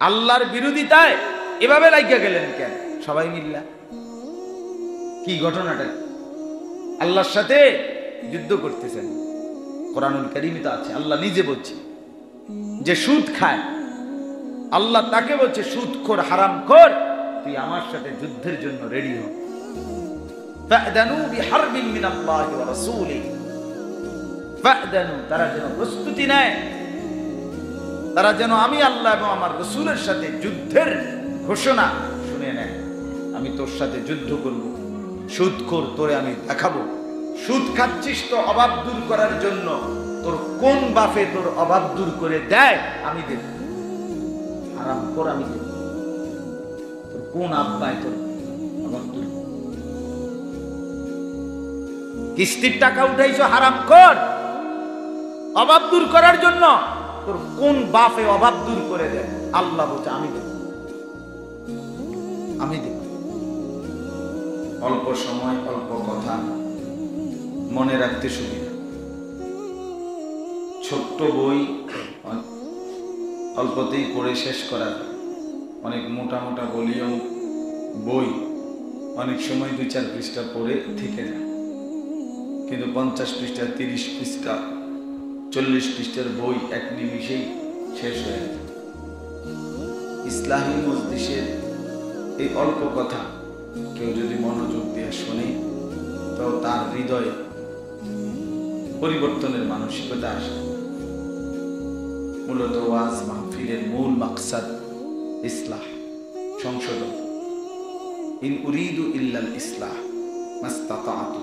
আল্লাহর বিরোধিতায় এভাবে লাগিয়া গেলেন কেন সবাই মিল্লা? কি ঘটনাটা? আল্লাহর সাথে যুদ্ধ করতেছেন। কোরআনুল কারীমে তো আছে, আল্লাহ নিজে বলছে যে সুদ খায়, আল্লাহ তাকে বলছে সুদখোর হারামখোর, তুই আমার সাথে যুদ্ধের জন্য রেডি হ। ফা'দানু বিহারবিন মিনাল্লাহি ওয়া রাসূলিহি, ফা'দানু, তারা যেন প্রস্তুতি নেয়, তারা যেন আমি আল্লাহ এবং আমার রাসূলের সাথে যুদ্ধের ঘোষণা শুনে নেয়। আমি তোর সাথে যুদ্ধ করব, সুদখোর তোরে আমি দেখাবো। সুদ খাচ্ছিস তো অভাব দূর করার জন্য, তোর কোন বাপে তোর অভাব দূর করে দেয় আমি দেব। হারামখোর আমি দেব, তোর কোন আব্বায় তোর অভাব দূর। কিস্তির টাকা উঠাইছো হারামখোর অভাব দূর করার জন্য, তোর কোন বাপে অভাব দূর করে দেয়? আল্লাহ বলছে আমি দেব, আমি দেব। অল্প সময় অল্প কথা, মনে রাখতে সুবিধা। ছোট্ট বই অল্পতেই পড়ে শেষ করা যায়। অনেক মোটা মোটা ভলিউম বই অনেক সময় 2-4 পৃষ্ঠা পড়ে থেকে যায়, কিন্তু 50 পৃষ্ঠা, 30 পৃষ্ঠা, 40 পৃষ্ঠার বই এক নিমিষেই শেষ হয়ে যায়। ইসলাহী মজলিসের এই অল্প কথা কেউ যদি মনোযোগ দিয়ে শোনে, তো তার হৃদয়ে পরিবর্তনের মানসিকতা আসে। মূলত ওয়াজ মাহফিলের মূল মাকসাদ ইসলাহ, সংশোধন। ইন উরিদু ইল্লাল ইসলাহ মাস্তাতাতু।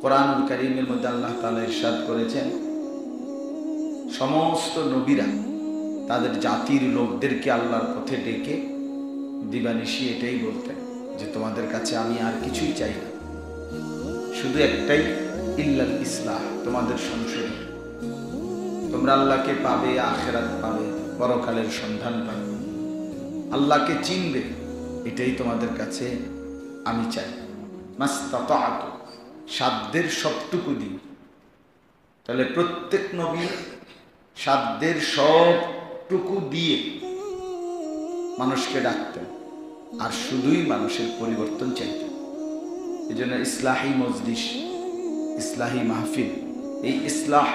কোরআনুল কারীমের মধ্যে আল্লাহ তাআলা ইরশাদ করেছেন, সমস্ত নবীরা তাদের জাতির লোকদেরকে আল্লাহর পথে ডেকে দিবানিশি এটাই বলতেন যে তোমাদের কাছে আমি আর কিছুই চাই না, শুধু একটাই, ইল্লাল ইসলাহ, তোমাদের সংশোধন। তোমরা আল্লাহকে পাবে, আখিরাত পাবে, পরকালের সন্ধান পাবে, আল্লাহকে চিনবে, এটাই তোমাদের কাছে আমি চাই। মাস্তাতাতু, সাধ্যের সবটুকু দিয়ে। তাহলে প্রত্যেক নবী সাধ্যের সবটুকু দিয়ে মানুষকে ডাকতেন, আর শুধুই মানুষের পরিবর্তন চাইতেন। এই জন্য ইসলাহী মজলিস, ইসলাহী মাহফিল, এই ইসলাহ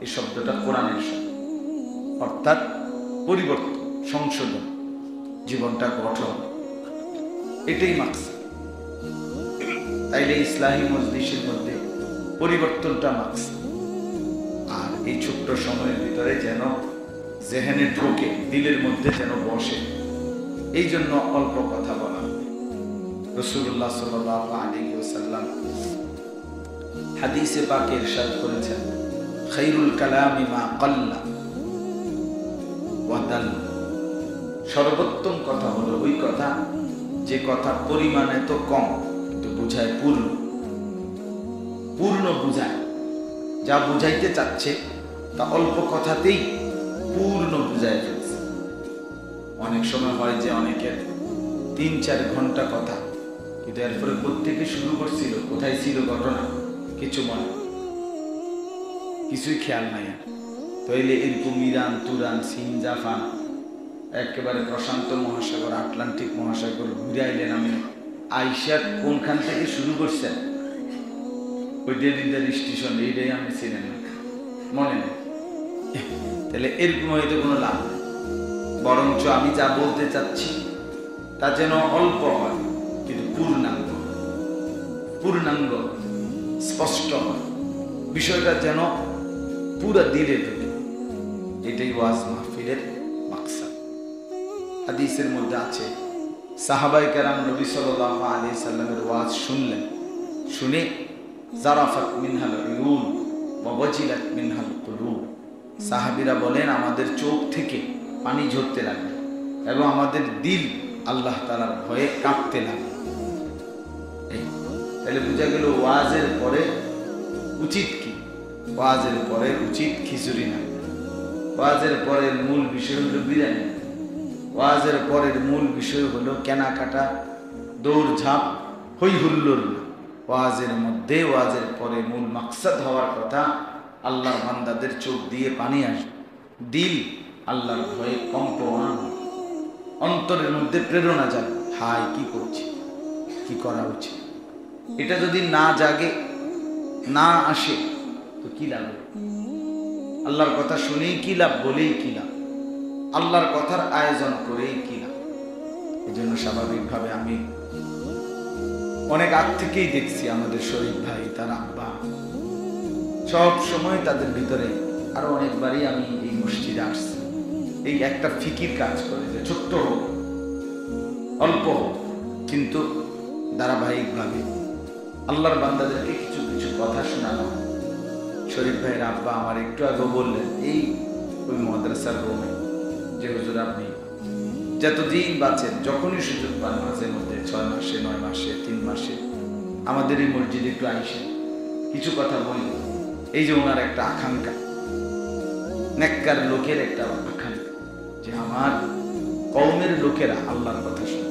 এই শব্দটা কোরআনের শব্দ, অর্থাৎ পরিবর্তন, সংশোধন, জীবনটা গঠন, এটাই মাকসাদ। তাইলে ইসলাহী মজলিসের মধ্যে পরিবর্তনটা মাকসাদ। আর এই ছোট্ট সময়ের ভিতরে যেন জেহেনে ঢোকে, দিলের মধ্যে যেন বসে, এই জন্য অল্প কথা বলা। রাসূলুল্লাহ সাল্লাল্লাহু আলাইহি ওয়াসাল্লাম হাদিসে পাকে ইরশাদ করেছেন, খায়রুল কালামি মা কাল্লা ওয়া দাল। সর্বোত্তম কথা হলো ওই কথা যে কথা পরিমাণে তো কম কিন্তু বুঝায় পূর্ণ, পূর্ণ বুঝায়। যা বুঝাইতে চাচ্ছে তা অল্প কথাতেই পূর্ণ বুঝায় ফেলছে। অনেক সময় হয় যে অনেকের 3-4 ঘন্টা কথা, কিন্তু এরপরে প্রত্যেকে শুরু করছিল, কোথায় ছিল ঘটনা কিছু মনে, কিছুই খেয়াল নাই। তাইলে এরকম ইরান, তুরান, চীন, জাপান, একেবারে প্রশান্ত মহাসাগর, আটলান্টিক মহাসাগর ঘুরে আইলেন। আমি আইসা কোনখান থেকে শুরু করছেন ওই ডেলিভারি স্টেশন, এইটাই আমি ছিলেন মনে নেই। তাহলে এরকম হয়তো কোনো লাভ নেই, বরঞ্চ আমি যা বলতে চাচ্ছি তা যেন অল্প হয় কিন্তু পূর্ণাঙ্গ, পূর্ণাঙ্গ স্পষ্ট হয়, বিষয়টা যেন পুরা দিলে ঢোকে। এটাই ওয়াজ মাহফিলের মাকসাদ। হাদিসের মধ্যে আছে, সাহাবায়ে কেরাম নবী সাল্লাল্লাহু আলাইহি সাল্লামের ওয়াজ শুনলেন, শুনে জারাফাত মিনহাল উয়ুন ওয়া ওয়াজিলাত মিনহাল কুলুব। সাহাবীরা বলেন আমাদের চোখ থেকে পানি ঝরতে লাগলো এবং আমাদের দিল আল্লাহ তাআলার ভয়ে কাঁপতে লাগলো। তাহলে বোঝা গেল ওয়াজের পরে উচিত কি? ওয়াজের পরে উচিত খিচুড়ি না, ওয়াজের পরের মূল বিষয় হলো বিরিয়ানি, ওয়াজের পরের মূল বিষয় হলো কেনাকাটা, দৌড়ঝাঁপ, হই হুল্লোড় না। ওয়াজের মধ্যে, ওয়াজের পরে মূল মাকসাদ হওয়ার কথা আল্লাহর বান্দাদের চোখ দিয়ে পানি আসবে, দিল আল্লাহর ভয়ে কম্পমান। অন্তরের মধ্যে প্রেরণা জাগে, হাই কি করছি, কি করা উচিত। এটা যদি না জাগে, না আসে, তো কি লাভ? আল্লাহর কথা শুনেই কি লাভ, বলেই কি লাভ, আল্লাহর কথার আয়োজন করেই কি লাভ। এই জন্য স্বাভাবিকভাবে আমি অনেক আগ থেকেই দেখছি আমাদের শরীফ ভাই, তার আব্বা সব সময় তাদের ভিতরে, আরো অনেকবারই আমি এই মসজিদে আসছি, এই একটা ফিকির কাজ করে যে ছোট্ট হোক, অল্প হোক, কিন্তু ধারাবাহিকভাবে আল্লাহর বান্দাদেরকে কিছু কিছু কথা শোনানো। শরীফ ভাইয়ের আব্বা আমার একটু আগে বললেন, এই ওই মাদ্রাসার রুমে যে হুজুর আপনি যতদিন বাঁচেন, যখনই সুযোগ পান, মাঝে মধ্যে 6 মাসে, 9 মাসে, 3 মাসে আমাদের এই মসজিদে একটু আইসেন, কিছু কথা বললেন। এই যে ওনার একটা আকাঙ্ক্ষা, নেককার লোকের একটা আকাঙ্ক্ষা, যে আমার কওমের লোকেরা আল্লাহর কথা শুনে।